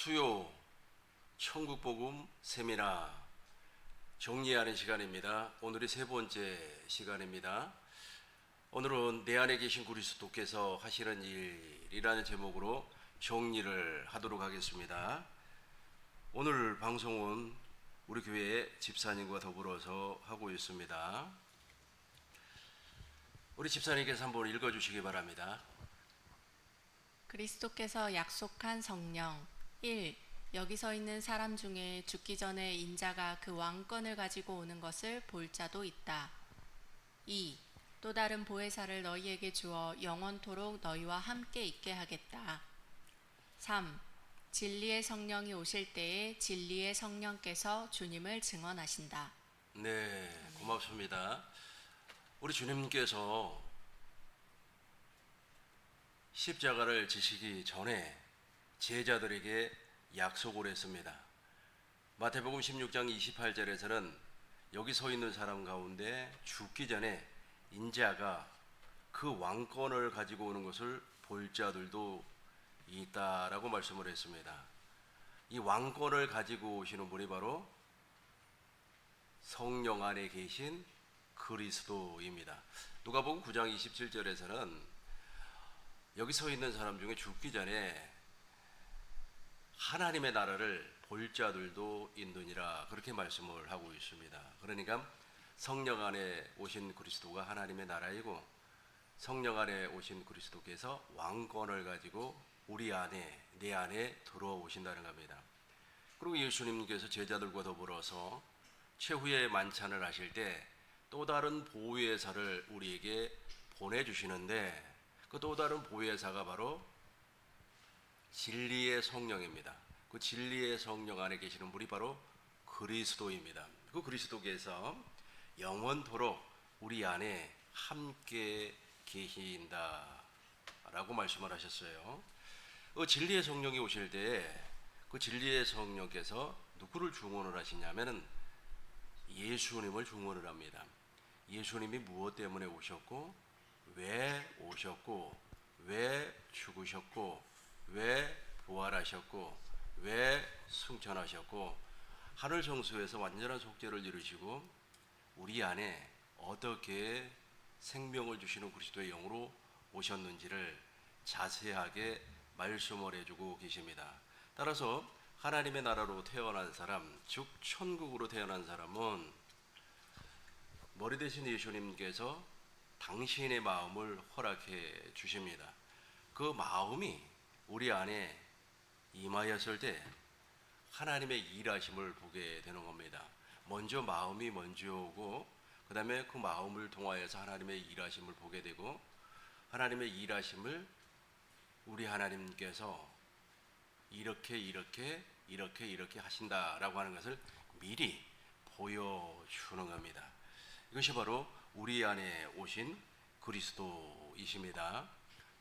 수요 천국복음 세미나 정리하는 시간입니다. 오늘이 세 번째 시간입니다. 오늘은 내 안에 계신 그리스도께서 하시는 일이라는 제목으로 정리를 하도록 하겠습니다. 오늘 방송은 우리 교회 집사님과 더불어서 하고 있습니다. 우리 집사님께서 한번 읽어주시기 바랍니다. 그리스도께서 약속한 성령 1. 여기 서 있는 사람 중에 죽기 전에 인자가 그 왕권을 가지고 오는 것을 볼 자도 있다. 2. 또 다른 보혜사를 너희에게 주어 영원토록 너희와 함께 있게 하겠다. 3. 진리의 성령이 오실 때에 진리의 성령께서 주님을 증언하신다. 네, 고맙습니다. 우리 주님께서 십자가를 지시기 전에 제자들에게 약속을 했습니다. 마태복음 16장 28절에서는 여기 서 있는 사람 가운데 죽기 전에 인자가 그 왕권을 가지고 오는 것을 볼 자들도 있다라고 말씀을 했습니다. 이 왕권을 가지고 오시는 분이 바로 성령 안에 계신 그리스도입니다. 누가복음 9장 27절에서는 여기 서 있는 사람 중에 죽기 전에 하나님의 나라를 볼 자들도 있느니라 그렇게 말씀을 하고 있습니다. 그러니까 성령 안에 오신 그리스도가 하나님의 나라이고 성령 안에 오신 그리스도께서 왕권을 가지고 우리 안에 내 안에 들어오신다는 겁니다. 그리고 예수님께서 제자들과 더불어서 최후의 만찬을 하실 때 또 다른 보혜사를 우리에게 보내주시는데 그 또 다른 보혜사가 바로 진리의 성령입니다. 그 진리의 성령 안에 계시는 분이 바로 그리스도입니다. 그 그리스도께서 영원토록 우리 안에 함께 계신다라고 말씀을 하셨어요. 그 진리의 성령이 오실 때 그 진리의 성령께서 누구를 중원을 하시냐면은 예수님을 중원을 합니다. 예수님이 무엇 때문에 오셨고 왜 오셨고 왜 죽으셨고 왜 부활하셨고 왜 승천하셨고 하늘 성소에서 완전한 속죄를 이루시고 우리 안에 어떻게 생명을 주시는 그리스도의 영으로 오셨는지를 자세하게 말씀을 해주고 계십니다. 따라서 하나님의 나라로 태어난 사람, 즉 천국으로 태어난 사람은 머리 대신 예수님께서 당신의 마음을 허락해 주십니다. 그 마음이 우리 안에 임하였을 때 하나님의 일하심을 보게 되는 겁니다. 먼저 마음이 먼저 오고 그 다음에 그 마음을 통하여서 하나님의 일하심을 보게 되고 하나님의 일하심을 우리 하나님께서 이렇게 하신다라고 하는 것을 미리 보여주는 겁니다. 이것이 바로 우리 안에 오신 그리스도이십니다.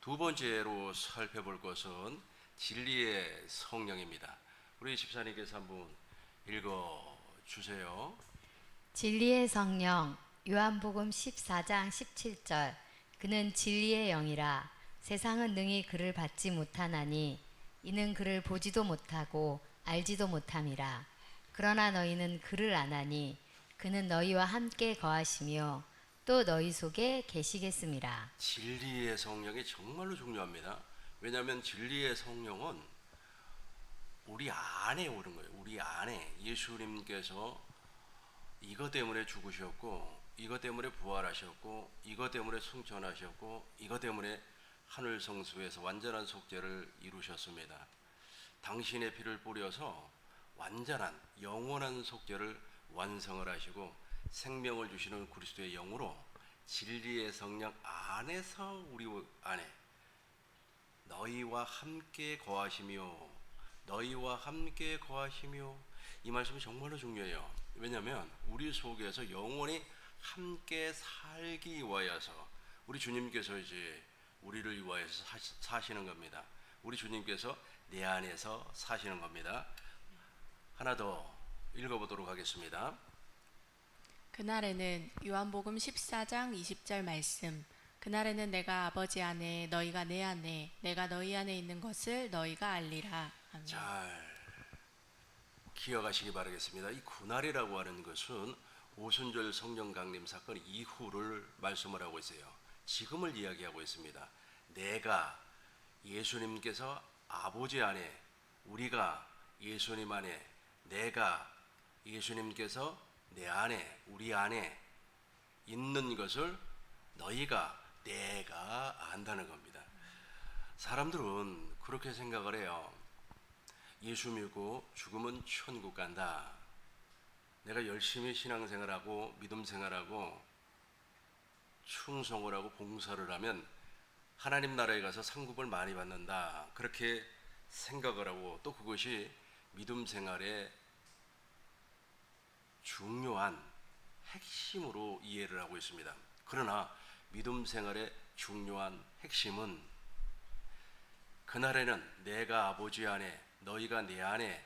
두 번째로 살펴볼 것은 진리의 성령입니다. 우리 집사님께서 한번 읽어주세요. 진리의 성령 요한복음 14장 17절 그는 진리의 영이라 세상은 능히 그를 받지 못하나니 이는 그를 보지도 못하고 알지도 못함이라. 그러나 너희는 그를 아나니 그는 너희와 함께 거하시며 또 너희 속에 계시겠음이라. 진리의 성령이 정말로 중요합니다. 왜냐하면 진리의 성령은 우리 안에 오는 거예요. 우리 안에 예수님께서 이것 때문에 죽으셨고 이것 때문에 부활하셨고 이것 때문에 승천하셨고 이것 때문에 하늘 성소에서 완전한 속죄를 이루셨습니다. 당신의 피를 뿌려서 완전한 영원한 속죄를 완성을 하시고 생명을 주시는 그리스도의 영으로 진리의 성령 안에서 우리 안에 너희와 함께 거하시며 이 말씀이 정말로 중요해요. 왜냐하면 우리 속에서 영원히 함께 살기 위하여서 우리 주님께서 이제 우리를 위하여서 사시는 겁니다. 우리 주님께서 내 안에서 사시는 겁니다. 하나 더 읽어보도록 하겠습니다. 그날에는 요한복음 14장 20절 말씀 그날에는 내가 아버지 안에 너희가 내 안에 내가 너희 안에 있는 것을 너희가 알리라. 아멘. 잘 기억하시기 바라겠습니다. 이 군활이라고 하는 것은 오순절 성령 강림 사건 이후를 말씀을 하고 있어요. 지금을 이야기하고 있습니다. 내가 예수님께서 아버지 안에, 우리가 예수님 안에, 내가 예수님께서 내 안에, 우리 안에 있는 것을 너희가, 내가 안다는 겁니다. 사람들은 그렇게 생각을 해요. 예수 믿고 죽으면 천국 간다. 내가 열심히 신앙생활하고 믿음 생활하고 충성을 하고 봉사를 하면 하나님 나라에 가서 상급을 많이 받는다. 그렇게 생각을 하고 또 그것이 믿음 생활의 중요한 핵심으로 이해를 하고 있습니다. 그러나 믿음 생활의 중요한 핵심은 그날에는 내가 아버지 안에, 너희가 내 안에,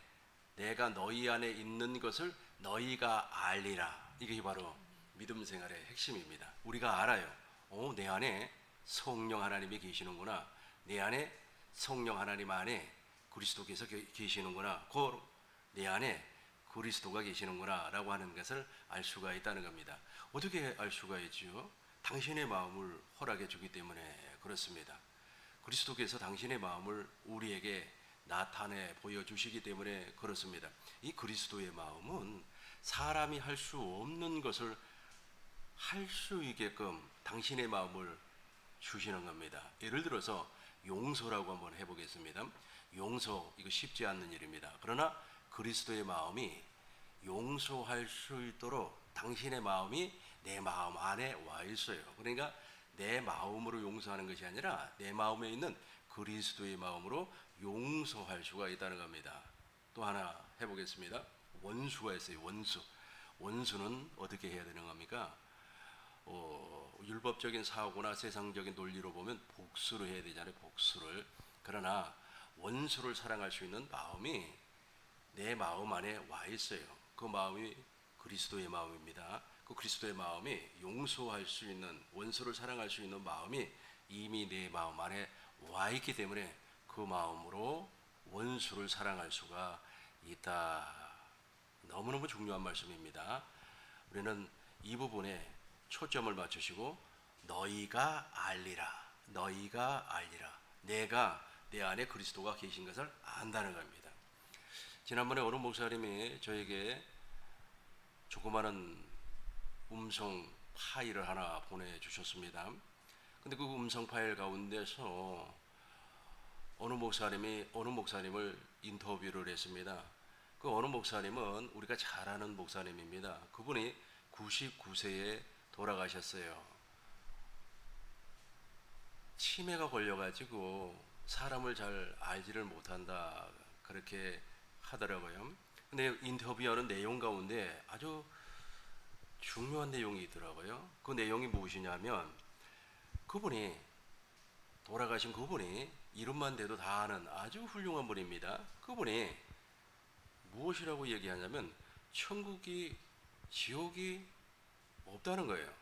내가 너희 안에 있는 것을 너희가 알리라. 이게 바로 믿음 생활의 핵심입니다. 우리가 알아요. 내 안에 성령 하나님이 계시는구나. 내 안에 성령 하나님 안에 그리스도께서 계시는구나. 내 안에 그리스도가 계시는구나 라고 하는 것을 알 수가 있다는 겁니다. 어떻게 알 수가 있지요? 당신의 마음을 허락해 주기 때문에 그렇습니다. 그리스도께서 당신의 마음을 우리에게 나타내 보여주시기 때문에 그렇습니다. 이 그리스도의 마음은 사람이 할 수 없는 것을 할 수 있게끔 당신의 마음을 주시는 겁니다. 예를 들어서 용서라고 한번 해보겠습니다. 용서, 이거 쉽지 않는 일입니다. 그러나 그리스도의 마음이 용서할 수 있도록 당신의 마음이 내 마음 안에 와 있어요. 그러니까 내 마음으로 용서하는 것이 아니라 내 마음에 있는 그리스도의 마음으로 용서할 수가 있다는 겁니다. 또 하나 해보겠습니다. 원수가 있어요. 원수는 어떻게 해야 되는 겁니까? 율법적인 사고나 세상적인 논리로 보면 복수를 해야 되잖아요. 복수를. 그러나 원수를 사랑할 수 있는 마음이 내 마음 안에 와 있어요. 그 마음이 그리스도의 마음입니다. 그 그리스도의 마음이 용서할 수 있는, 원수를 사랑할 수 있는 마음이 이미 내 마음 안에 와 있기 때문에 그 마음으로 원수를 사랑할 수가 있다. 너무너무 중요한 말씀입니다. 우리는 이 부분에 초점을 맞추시고 너희가 알리라. 너희가 알리라. 내가 내 안에 그리스도가 계신 것을 안다는 겁니다. 지난번에 어느 목사님이 저에게 조그마한 음성 파일을 하나 보내주셨습니다. 근데 그 음성 파일 가운데서 어느 목사님을 인터뷰를 했습니다. 그 어느 목사님은 우리가 잘 아는 목사님입니다. 그분이 99세에 돌아가셨어요. 치매가 걸려가지고 사람을 잘 알지를 못한다. 그렇게 하더라고요. 근데 인터뷰하는 내용 가운데 아주 중요한 내용이 있더라고요. 그 내용이 무엇이냐면 돌아가신 그분이 이름만 대도 다 아는 아주 훌륭한 분입니다. 그분이 무엇이라고 얘기하냐면 천국이, 지옥이 없다는 거예요.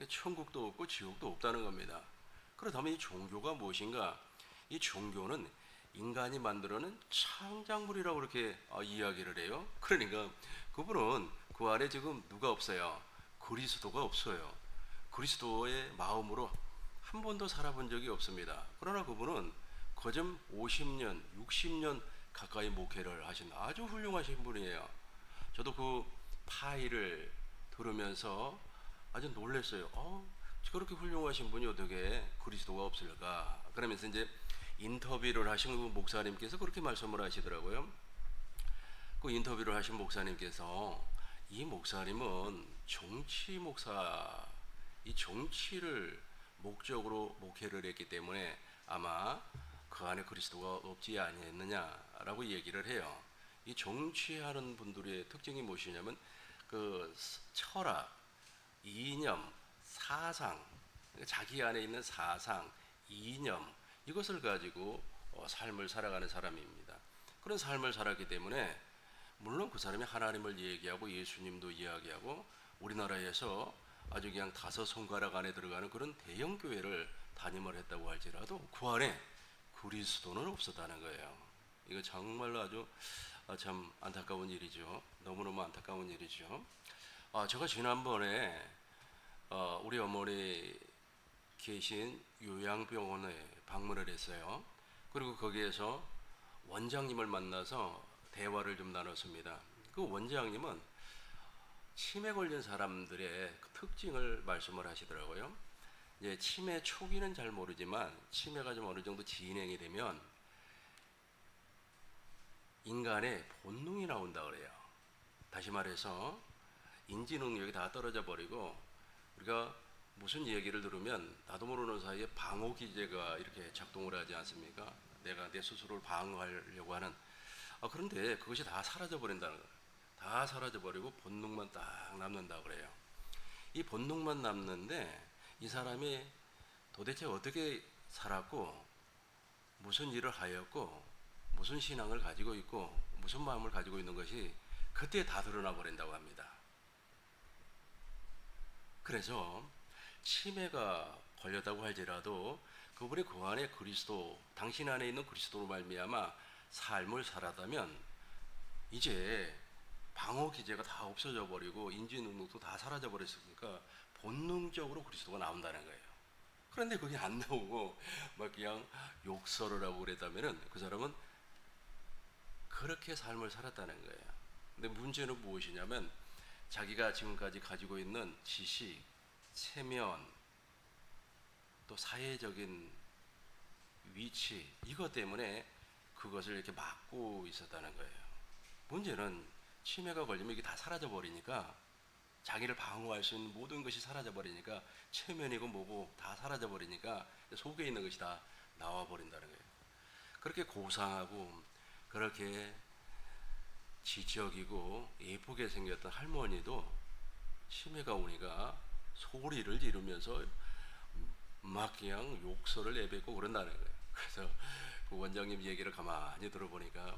천국도 없고 지옥도 없다는 겁니다. 그렇다면 이 종교가 무엇인가? 이 종교는 인간이 만들어낸 창작물이라고 그렇게 이야기를 해요. 그러니까 그분은 그 안에 지금 누가 없어요? 그리스도가 없어요. 그리스도의 마음으로 한 번도 살아본 적이 없습니다. 그러나 그분은 거점 50년, 60년 가까이 목회를 하신 아주 훌륭하신 분이에요. 저도 그 파일을 들으면서 아주 놀랐어요. 저렇게 훌륭하신 분이 어떻게 그리스도가 없을까? 그러면서 이제 인터뷰를 하신 그 목사님께서 그렇게 말씀을 하시더라고요. 그 인터뷰를 하신 목사님께서 이 목사님은 정치 목사, 이 정치를 목적으로 목회를 했기 때문에 아마 그 안에 그리스도가 없지 아니했느냐라고 얘기를 해요. 이 정치하는 분들의 특징이 무엇이냐면 그 철학, 이념, 사상, 자기 안에 있는 사상, 이념, 이것을 가지고 삶을 살아가는 사람입니다. 그런 삶을 살았기 때문에 물론 그 사람이 하나님을 얘기하고 예수님도 이야기하고 우리나라에서 아주 그냥 5손가락 안에 들어가는 그런 대형 교회를 담임을 했다고 할지라도 그 안에 그리스도는 없었다는 거예요. 이거 정말로 아주 참 안타까운 일이죠. 너무너무 안타까운 일이죠. 제가 지난번에 우리 어머니 계신 요양병원에 방문을 했어요. 그리고 거기에서 원장님을 만나서 대화를 좀 나눴습니다. 그 원장님은 치매 걸린 사람들의 그 특징을 말씀을 하시더라고요. 이제 치매 초기는 잘 모르지만 치매가 좀 어느 정도 진행이 되면 인간의 본능이 나온다 그래요. 다시 말해서 인지 능력이 다 떨어져 버리고 우리가 무슨 얘기를 들으면 나도 모르는 사이에 방어 기제가 이렇게 작동을 하지 않습니까? 내가 내 스스로를 방어하려고 하는 그런데 그것이 다 사라져 버린다는 거예요. 다 사라져 버리고 본능만 딱 남는다 그래요. 이 본능만 남는데 이 사람이 도대체 어떻게 살았고 무슨 일을 하였고 무슨 신앙을 가지고 있고 무슨 마음을 가지고 있는 것이 그때 다 드러나 버린다고 합니다. 그래서 치매가 걸렸다고 할지라도 그분이 그 안에 그리스도, 당신 안에 있는 그리스도로 말미암아 삶을 살았다면 이제 방어 기제가 다 없어져 버리고 인지 능력도 다 사라져 버렸으니까 본능적으로 그리스도가 나온다는 거예요. 그런데 그게 안 나오고 막 그냥 욕설을 하고 그랬다면은 그 사람은 그렇게 삶을 살았다는 거예요. 근데 문제는 무엇이냐면 자기가 지금까지 가지고 있는 지식, 체면, 또 사회적인 위치 이것 때문에 그것을 이렇게 막고 있었다는 거예요. 문제는 치매가 걸리면 이게 다 사라져 버리니까 자기를 방어할 수 있는 모든 것이 사라져 버리니까 체면이고 뭐고 다 사라져 버리니까 속에 있는 것이 다 나와 버린다는 거예요. 그렇게 고상하고 그렇게 지적이고 예쁘게 생겼던 할머니도 치매가 오니까 소리를 지르면서 막 그냥 욕설을 내뱉고 그런다는 거예요. 그래서 그 원장님 얘기를 가만히 들어보니까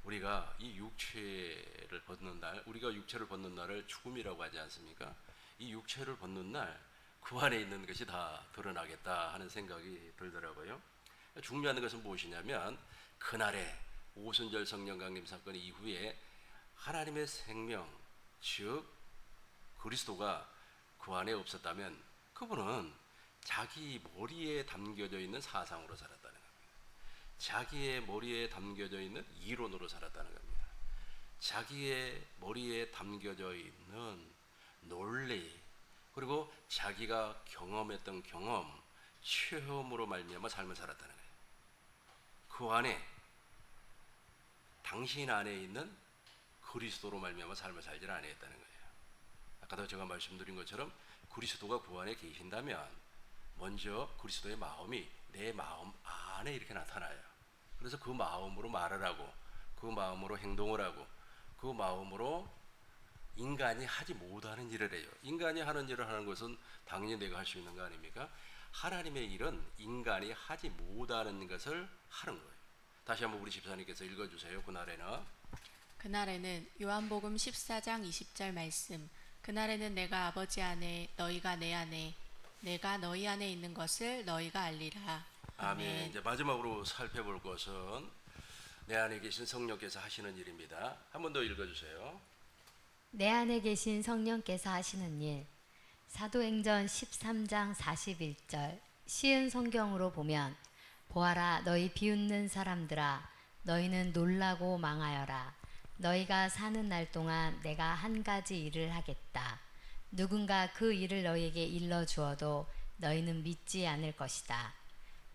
우리가 이 육체를 벗는 날, 우리가 육체를 벗는 날을 죽음이라고 하지 않습니까? 이 육체를 벗는 날 그 안에 있는 것이 다 드러나겠다 하는 생각이 들더라고요. 중요한 것은 무엇이냐면 그날에 오순절 성령 강림 사건 이후에 하나님의 생명, 즉 그리스도가 그 안에 없었다면 그분은 자기 머리에 담겨져 있는 사상으로 살았다는 겁니다. 자기의 머리에 담겨져 있는 이론으로 살았다는 겁니다. 자기의 머리에 담겨져 있는 논리 그리고 자기가 경험했던 경험, 체험으로 말미암아 삶을 살았다는 거예요. 그 안에 당신 안에 있는 그리스도로 말미암아 삶을 살지 아니했다는 거예요. 아까도 제가 말씀드린 것처럼 그리스도가 그 안에 계신다면 먼저 그리스도의 마음이 내 마음 안에 이렇게 나타나요. 그래서 그 마음으로 말을 하고 그 마음으로 행동을 하고 그 마음으로 인간이 하지 못하는 일을 해요. 인간이 하는 일을 하는 것은 당연히 내가 할 수 있는 거 아닙니까? 하나님의 일은 인간이 하지 못하는 것을 하는 거예요. 다시 한번 우리 집사님께서 읽어주세요. 그날에는 요한복음 14장 20절 말씀. 그날에는 내가 아버지 안에 너희가 내 안에 내가 너희 안에 있는 것을 너희가 알리라. 아멘. 이제 마지막으로 살펴볼 것은 내 안에 계신 성령께서 하시는 일입니다. 한 번 더 읽어주세요. 내 안에 계신 성령께서 하시는 일. 사도행전 13장 41절. 쉬운 성경으로 보면 보아라 너희 비웃는 사람들아 너희는 놀라고 망하여라. 너희가 사는 날 동안 내가 한 가지 일을 하겠다. 누군가 그 일을 너희에게 일러 주어도 너희는 믿지 않을 것이다.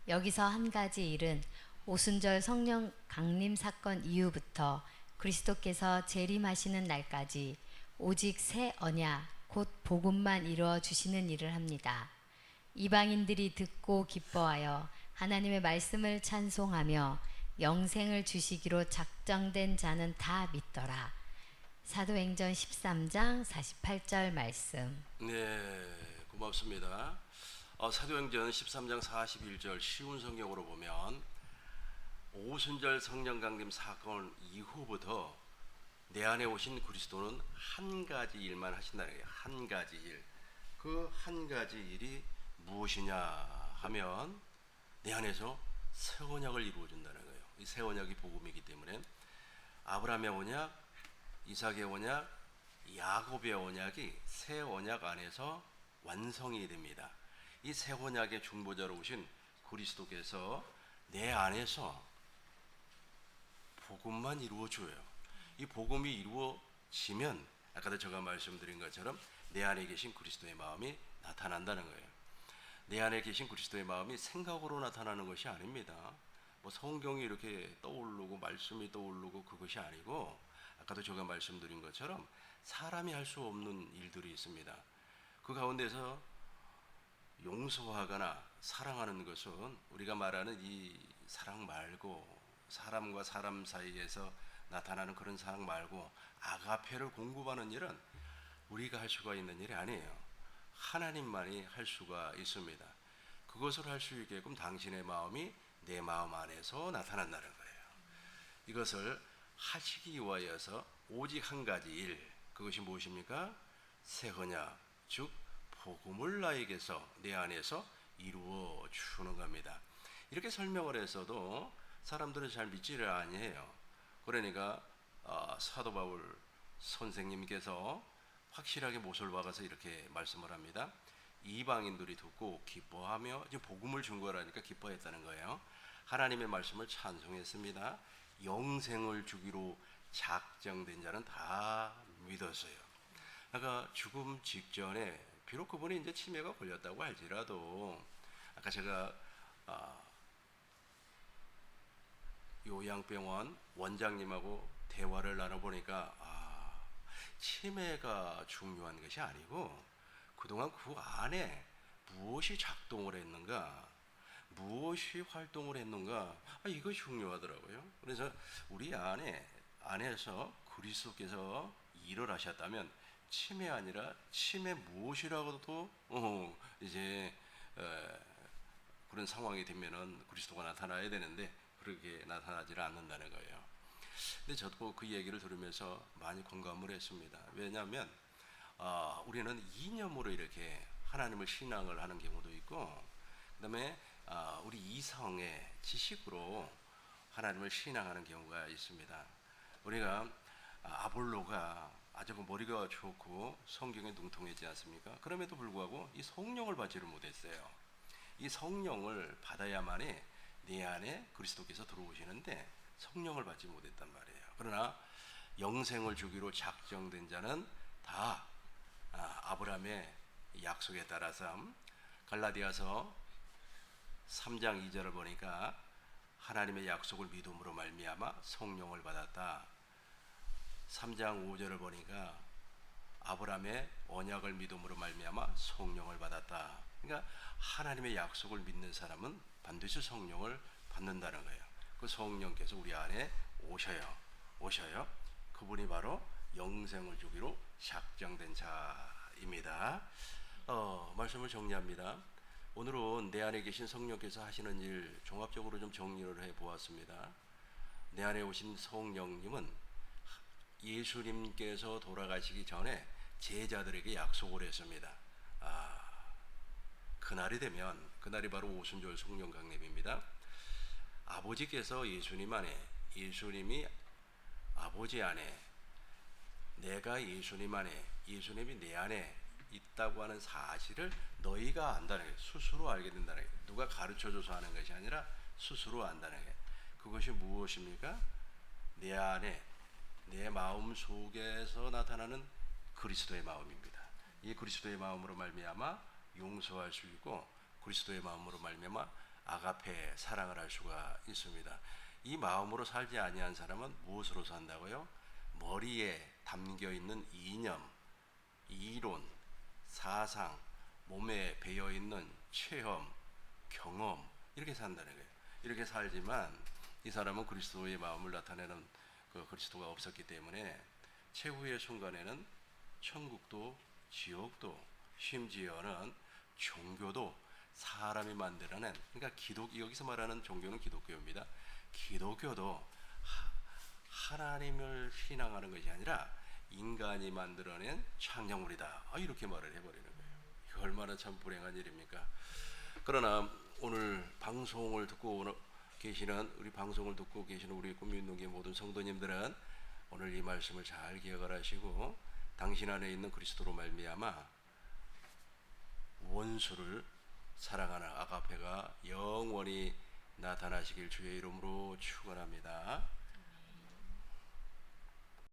여기서 한 가지 일은 오순절 성령 강림 사건 이후부터 그리스도께서 재림하시는 날까지 오직 새 언약 곧 복음만 이루어 주시는 일을 합니다. 이방인들이 듣고 기뻐하여 하나님의 말씀을 찬송하며 영생을 주시기로 작정된 자는 다 믿더라. 사도행전 13장 48절 말씀. 네, 고맙습니다. 사도행전 13장 41절 쉬운 성경으로 보면 오순절 성령 강림 사건 이후부터 내 안에 오신 그리스도는 한 가지 일만 하신다는 거예요. 한 가지 일. 그 한 가지 일이 무엇이냐 하면 내 안에서 새 언약을 이루어 준다는 거예요. 이 새 언약이 복음이기 때문에 아브라함의 언약, 이삭의 언약, 야곱의 언약이 새 언약 안에서 완성이 됩니다. 이 새 언약의 중보자로 오신 그리스도께서 내 안에서 복음만 이루어줘요. 이 복음이 이루어지면 아까도 제가 말씀드린 것처럼 내 안에 계신 그리스도의 마음이 나타난다는 거예요. 내 안에 계신 그리스도의 마음이 생각으로 나타나는 것이 아닙니다. 뭐 성경이 이렇게 떠오르고 말씀이 떠오르고 그것이 아니고 아까도 제가 말씀드린 것처럼 사람이 할 수 없는 일들이 있습니다. 그 가운데서 용서하거나 사랑하는 것은 우리가 말하는 이 사랑 말고 사람과 사람 사이에서 나타나는 그런 사랑 말고 아가페를 공급하는 일은 우리가 할 수가 있는 일이 아니에요. 하나님만이 할 수가 있습니다. 그것을 할 수 있게끔 당신의 마음이 내 마음 안에서 나타난다는 거예요. 이것을 하시기 위하여서 오직 한 가지 일, 그것이 무엇입니까? 새 언약, 즉 복음을 나에게서 내 안에서 이루어 주는 겁니다. 이렇게 설명을 해서도 사람들은 잘 믿지를 아니해요. 그러니까 사도 바울 선생님께서 확실하게 못을 박아서 이렇게 말씀을 합니다. 이방인들이 듣고 기뻐하며 이제 복음을 준 거라니까 기뻐했다는 거예요. 하나님의 말씀을 찬송했습니다. 영생을 주기로 작정된 자는 다 믿었어요. 그러니까 죽음 직전에 비록 그분이 이제 치매가 걸렸다고 할지라도 아까 제가 요양병원 원장님하고 대화를 나눠보니까 치매가 중요한 것이 아니고 그동안 그 안에 무엇이 작동을 했는가, 무엇이 활동을 했는가, 이거 중요하더라고요. 그래서 우리 안에서 그리스도께서 일을 하셨다면 치매 아니라 치매 무엇이라고도 이제 그런 상황이 되면은 그리스도가 나타나야 되는데 그렇게 나타나지를 않는다는 거예요. 근데 저도 그 얘기를 들으면서 많이 공감을 했습니다. 왜냐하면 우리는 이념으로 이렇게 하나님을 신앙을 하는 경우도 있고, 그다음에 우리 이성의 지식으로 하나님을 신앙하는 경우가 있습니다. 우리가 아볼로가 아주 머리가 좋고 성경에 능통했지 않습니까? 그럼에도 불구하고 이 성령을 받지를 못했어요. 이 성령을 받아야만이 내 안에 그리스도께서 들어오시는데 성령을 받지 못했단 말이에요. 그러나 영생을 주기로 작정된 자는 다 아브라함의 약속에 따라서 갈라디아서 3장 2절을 보니까 하나님의 약속을 믿음으로 말미암아 성령을 받았다. 3장 5절을 보니까 아브라함의 언약을 믿음으로 말미암아 성령을 받았다. 그러니까 하나님의 약속을 믿는 사람은 반드시 성령을 받는다는 거예요. 그 성령께서 우리 안에 오셔요. 그분이 바로 영생을 주기로 작정된 자입니다. 말씀을 정리합니다. 오늘은 내 안에 계신 성령께서 하시는 일 종합적으로 좀 정리를 해 보았습니다. 내 안에 오신 성령님은 예수님께서 돌아가시기 전에 제자들에게 약속을 했습니다. 그날이 되면, 그날이 바로 오순절 성령 강림입니다. 아버지께서 예수님 안에, 예수님이 아버지 안에, 내가 예수님 안에, 예수님이 내 안에 있다고 하는 사실을 너희가 안다는 게, 스스로 알게 된다는 게, 누가 가르쳐줘서 하는 것이 아니라 스스로 안다는 게, 그것이 무엇입니까? 내 안에, 내 마음 속에서 나타나는 그리스도의 마음입니다. 이 그리스도의 마음으로 말미암아 용서할 수 있고, 그리스도의 마음으로 말미암아 아가페 사랑을 할 수가 있습니다. 이 마음으로 살지 아니한 사람은 무엇으로 산다고요? 머리에 담겨 있는 이념, 이론, 사상, 몸에 배어 있는 체험, 경험, 이렇게 산다는 거예요. 이렇게 살지만 이 사람은 그리스도의 마음을 나타내는 그 그리스도가 없었기 때문에 최후의 순간에는 천국도 지옥도 심지어는 종교도 사람이 만들어낸, 그러니까 여기서 말하는 종교는 기독교입니다. 기독교도 하나님을 신앙하는 것이 아니라 인간이 만들어낸 창조물이다. 이렇게 말을 해버리는 거예요. 이거 얼마나 참 불행한 일입니까? 그러나 오늘 방송을 듣고 계시는 우리 방송을 듣고 계시는 우리 국민운동계 모든 성도님들은 오늘 이 말씀을 잘 기억을 하시고 당신 안에 있는 그리스도로 말미암아 원수를 사랑하는 아가페가 영원히 나타나시길 주의 이름으로 축원합니다.